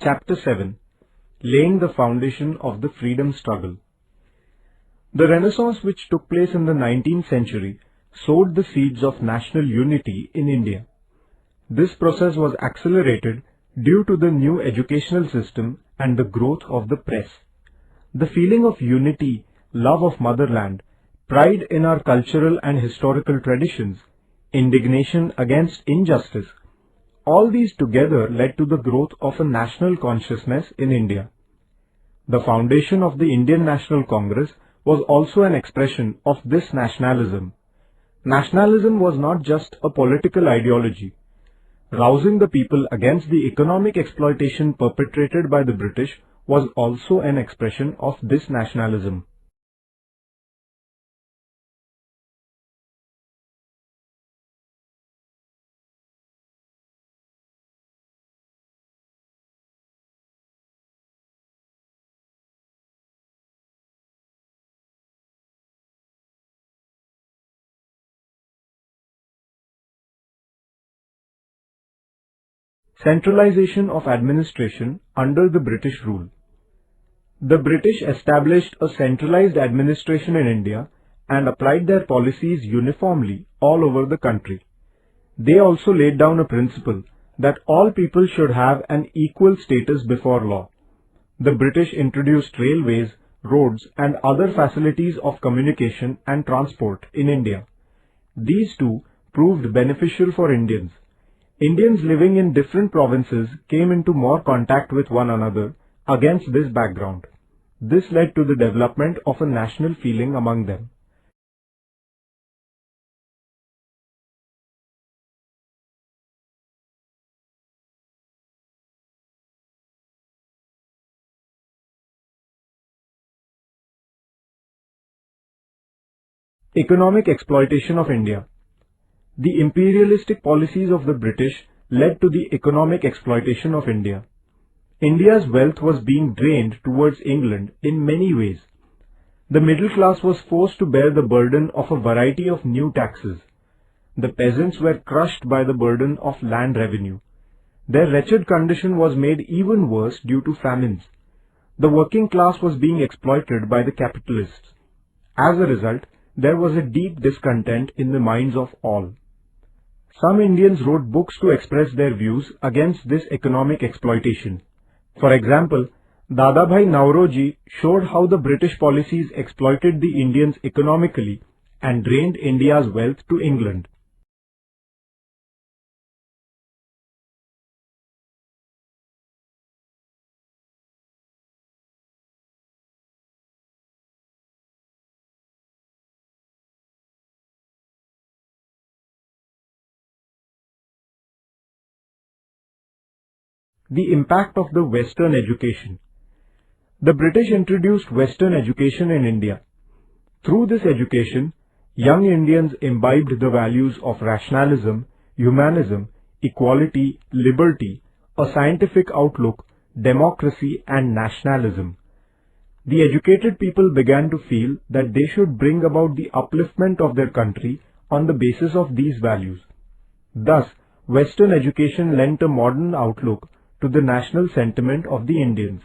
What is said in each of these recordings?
Chapter 7. Laying the Foundation of the Freedom Struggle. The Renaissance which took place in the 19th century sowed the seeds of national unity in India. This process was accelerated due to the new educational system and the growth of the press. The feeling of unity, love of motherland, pride in our cultural and historical traditions, indignation against injustice, all these together led to the growth of a national consciousness in India. The foundation of the Indian National Congress was also an expression of this nationalism. Nationalism was not just a political ideology. Rousing the people against the economic exploitation perpetrated by the British was also an expression of this nationalism. Centralization of administration under the British rule. The British established a centralized administration in India and applied their policies uniformly all over the country. They also laid down a principle that all people should have an equal status before law. The British introduced railways, roads and other facilities of communication and transport in India. These too proved beneficial for Indians. Indians living in different provinces came into more contact with one another against this background. This led to the development of a national feeling among them. Economic exploitation of India. The imperialistic policies of the British led to the economic exploitation of India. India's wealth was being drained towards England in many ways. The middle class was forced to bear the burden of a variety of new taxes. The peasants were crushed by the burden of land revenue. Their wretched condition was made even worse due to famines. The working class was being exploited by the capitalists. As a result, there was a deep discontent in the minds of all. Some Indians wrote books to express their views against this economic exploitation. For example, Dadabhai Naoroji showed how the British policies exploited the Indians economically and drained India's wealth to England. The impact of the Western education. The British introduced Western education in India. Through this education, young Indians imbibed the values of rationalism, humanism, equality, liberty, a scientific outlook, democracy and nationalism. The educated people began to feel that they should bring about the upliftment of their country on the basis of these values. Thus, Western education lent a modern outlook to the national sentiment of the Indians.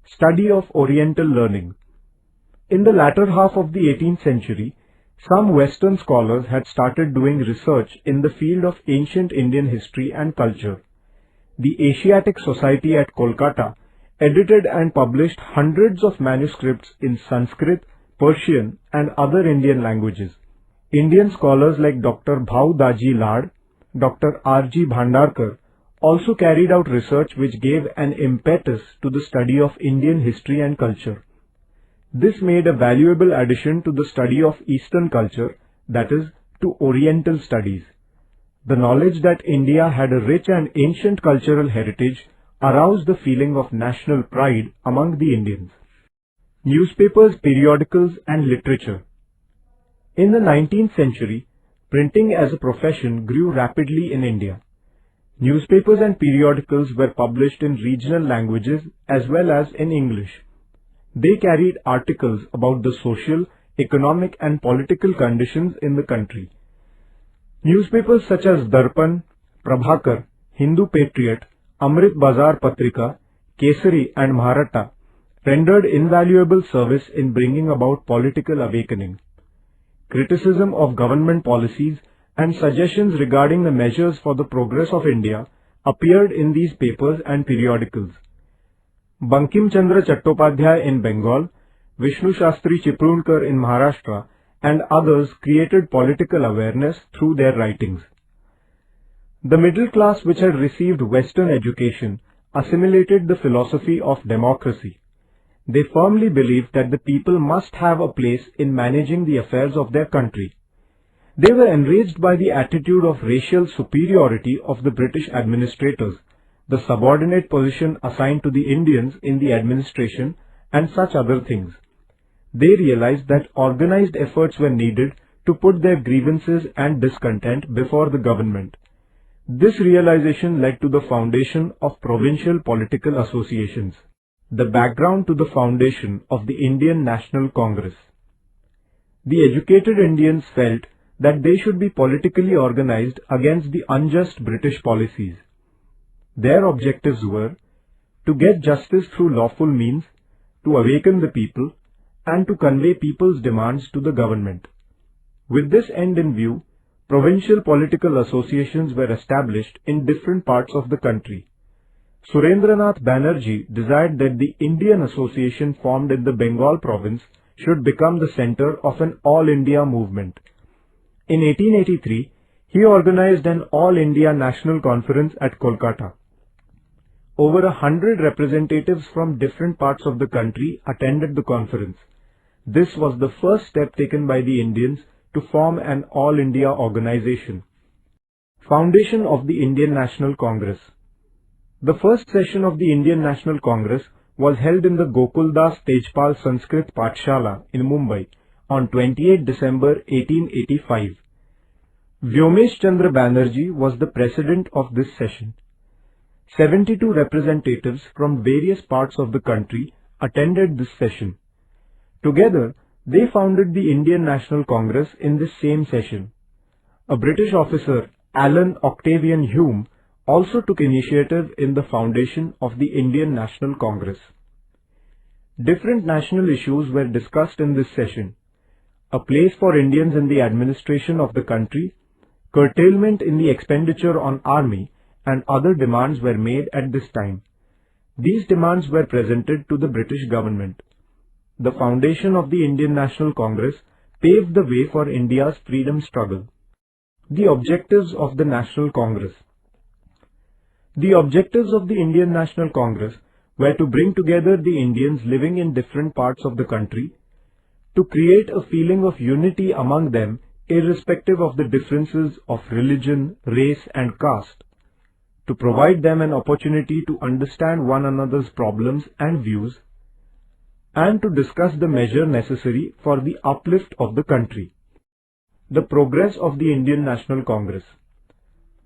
Study of Oriental learning. In the latter half of the 18th century, some Western scholars had started doing research in the field of ancient Indian history and culture. The Asiatic Society at Kolkata edited and published hundreds of manuscripts in Sanskrit, Persian and other Indian languages. Indian scholars like Dr. Bhau Daji Lad, Dr. R.G. Bhandarkar also carried out research which gave an impetus to the study of Indian history and culture. This made a valuable addition to the study of Eastern culture, that is, to Oriental studies. The knowledge that India had a rich and ancient cultural heritage aroused the feeling of national pride among the Indians. Newspapers, periodicals and literature. In the 19th century, printing as a profession grew rapidly in India. Newspapers and periodicals were published in regional languages as well as in English. They carried articles about the social, economic and political conditions in the country. Newspapers such as Darpan, Prabhakar, Hindu Patriot, Amrit Bazar Patrika, Kesari and Maratha rendered invaluable service in bringing about political awakening. Criticism of government policies and suggestions regarding the measures for the progress of India appeared in these papers and periodicals. Bankim Chandra Chattopadhyay in Bengal, Vishnu Shastri Chiplunker in Maharashtra and others created political awareness through their writings. The middle class, which had received Western education, assimilated the philosophy of democracy. They firmly believed that the people must have a place in managing the affairs of their country. They were enraged by the attitude of racial superiority of the British administrators, the subordinate position assigned to the Indians in the administration, and such other things. They realized that organized efforts were needed to put their grievances and discontent before the government. This realization led to the foundation of provincial political associations. The background to the foundation of the Indian National Congress. The educated Indians felt that they should be politically organized against the unjust British policies. Their objectives were to get justice through lawful means, to awaken the people, and to convey people's demands to the government. With this end in view, provincial political associations were established in different parts of the country. Surendranath Banerjee desired that the Indian Association formed in the Bengal province should become the center of an All India movement. In 1883, he organized an All India National Conference at Kolkata. Over 100 representatives from different parts of the country attended the conference. This was the first step taken by the Indians to form an All India organization. Foundation of the Indian National Congress. The first session of the Indian National Congress was held in the Gokuldas Tejpal Sanskrit Pathshala in Mumbai on 28 December 1885. Vyomesh Chandra Banerjee was the president of this session. 72 representatives from various parts of the country attended this session. Together, they founded the Indian National Congress in this same session. A British officer, Alan Octavian Hume, also took initiative in the foundation of the Indian National Congress. Different national issues were discussed in this session. A place for Indians in the administration of the country, curtailment in the expenditure on army, and other demands were made at this time. These demands were presented to the British government. The foundation of the Indian National Congress paved the way for India's freedom struggle. The objectives of the National Congress. The objectives of the Indian National Congress were to bring together the Indians living in different parts of the country, to create a feeling of unity among them irrespective of the differences of religion, race and caste, to provide them an opportunity to understand one another's problems and views, and to discuss the measure necessary for the uplift of the country. The progress of the Indian National Congress.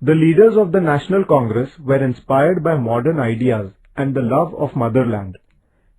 The leaders of the National Congress were inspired by modern ideas and the love of motherland.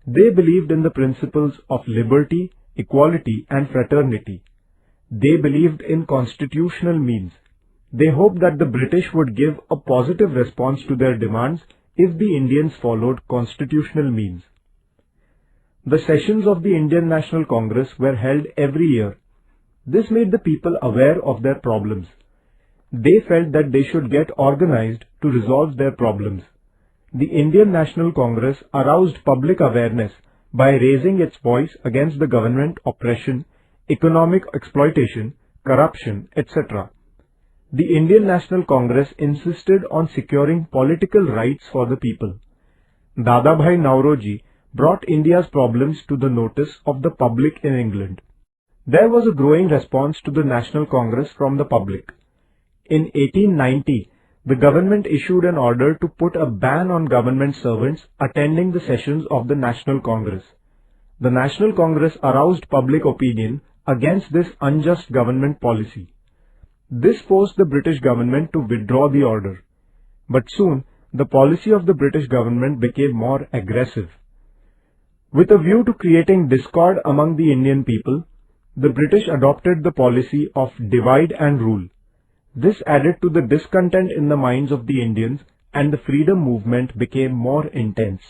They believed in the principles of liberty, equality and fraternity. They believed in constitutional means. They hoped that the British would give a positive response to their demands if the Indians followed constitutional means. The sessions of the Indian National Congress were held every year. This made the people aware of their problems. They felt that they should get organized to resolve their problems. The Indian National Congress aroused public awareness by raising its voice against the government oppression, economic exploitation, corruption, etc. The Indian National Congress insisted on securing political rights for the people. Dadabhai Nauroji brought India's problems to the notice of the public in England. There was a growing response to the National Congress from the public. In 1890, the government issued an order to put a ban on government servants attending the sessions of the National Congress. The National Congress aroused public opinion against this unjust government policy. This forced the British government to withdraw the order. But soon, the policy of the British government became more aggressive. With a view to creating discord among the Indian people, the British adopted the policy of divide and rule. This added to the discontent in the minds of the Indians, and the freedom movement became more intense.